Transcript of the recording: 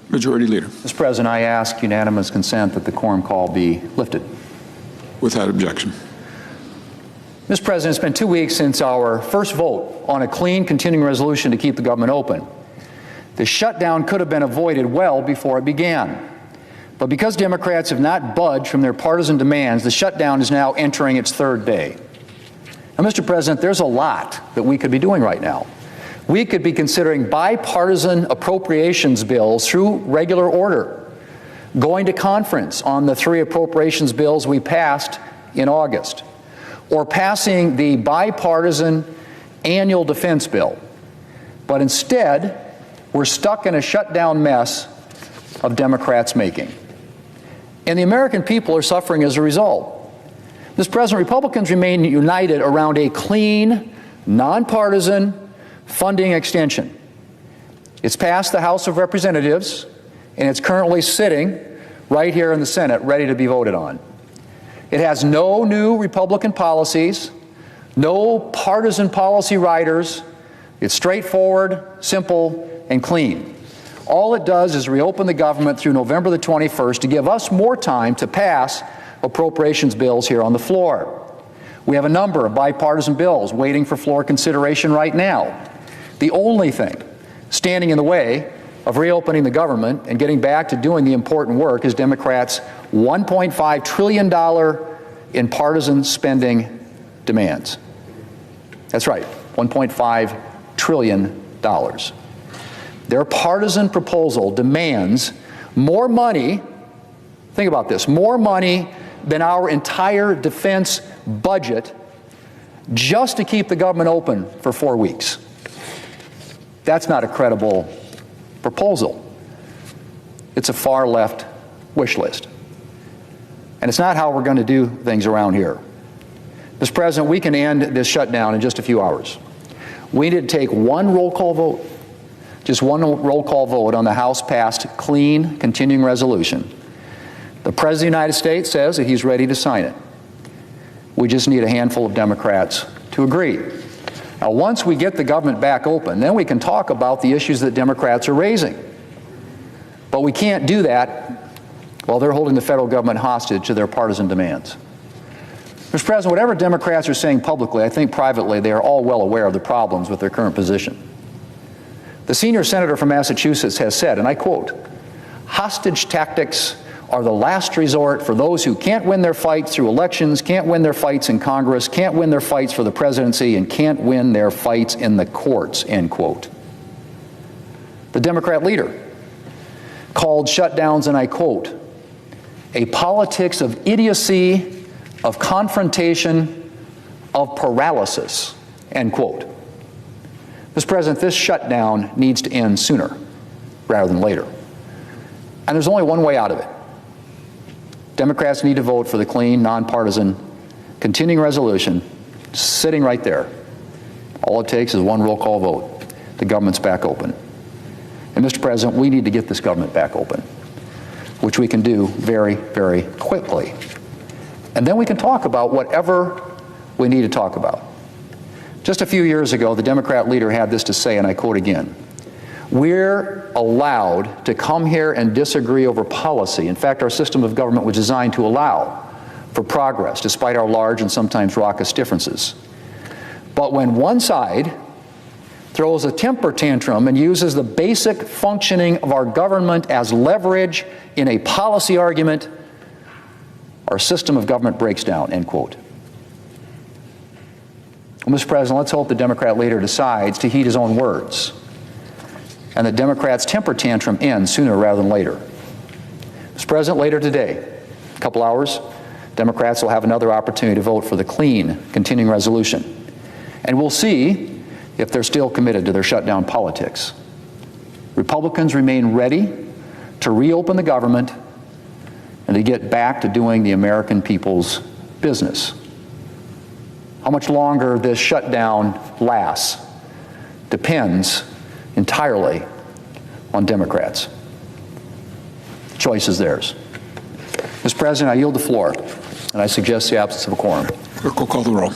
Majority Leader. Mr. President, I ask unanimous consent that the quorum call be lifted. Without objection. Mr. President, it's been 2 weeks since our first vote on a clean continuing resolution to keep the government open. The shutdown could have been avoided well before it began. But because Democrats have not budged from their partisan demands, the shutdown is now entering its third day. Now, Mr. President, there's a lot that we could be doing right now. We could be considering bipartisan appropriations bills through regular order, going to conference on the 3 appropriations bills we passed in August, or passing the bipartisan annual defense bill. But instead, we're stuck in a shutdown mess of Democrats' making. And the American people are suffering as a result. Mr. President, Republicans remain united around a clean, nonpartisan funding extension. It's passed the House of Representatives, and it's currently sitting right here in the Senate, ready to be voted on. It has no new Republican policies, no partisan policy riders. It's straightforward, simple, and clean. All it does is reopen the government through November the 21st to give us more time to pass appropriations bills here on the floor. We have a number of bipartisan bills waiting for floor consideration right now. The only thing standing in the way of reopening the government and getting back to doing the important work is Democrats' $1.5 trillion in partisan spending demands. That's right, $1.5 trillion. Their partisan proposal demands more money, think about this, more money than our entire defense budget just to keep the government open for 4 weeks. That's not a credible proposal. It's a far left wish list. And it's not how we're going to do things around here. Mr. President, we can end this shutdown in just a few hours. We need to take one roll call vote, just one roll call vote on the House-passed clean continuing resolution. The President of the United States says that he's ready to sign it. We just need a handful of Democrats to agree. Now, once we get the government back open, then we can talk about the issues that Democrats are raising. But we can't do that while they're holding the federal government hostage to their partisan demands. Mr. President, whatever Democrats are saying publicly, I think privately they are all well aware of the problems with their current position. The senior senator from Massachusetts has said, and I quote, "Hostage tactics are the last resort for those who can't win their fights through elections, can't win their fights in Congress, can't win their fights for the presidency, and can't win their fights in the courts," end quote. The Democrat leader called shutdowns, and I quote, "a politics of idiocy, of confrontation, of paralysis," end quote. Mr. President, this shutdown needs to end sooner rather than later. And there's only one way out of it. Democrats need to vote for the clean, nonpartisan, continuing resolution sitting right there. All it takes is one roll call vote. The government's back open. And Mr. President, we need to get this government back open, which we can do very, very quickly. And then we can talk about whatever we need to talk about. Just a few years ago, the Democrat leader had this to say, and I quote again, "We're allowed to come here and disagree over policy. In fact, our system of government was designed to allow for progress, despite our large and sometimes raucous differences. But when one side throws a temper tantrum and uses the basic functioning of our government as leverage in a policy argument, our system of government breaks down," end quote. Well, Mr. President, let's hope the Democrat leader decides to heed his own words and that Democrats' temper tantrum ends sooner rather than later. Mr. President, later today, a couple hours, Democrats will have another opportunity to vote for the clean continuing resolution. And we'll see if they're still committed to their shutdown politics. Republicans remain ready to reopen the government and to get back to doing the American people's business. How much longer this shutdown lasts depends entirely on Democrats. The choice is theirs. Mr. President, I yield the floor, and I suggest the absence of a quorum. Clerk will call the roll.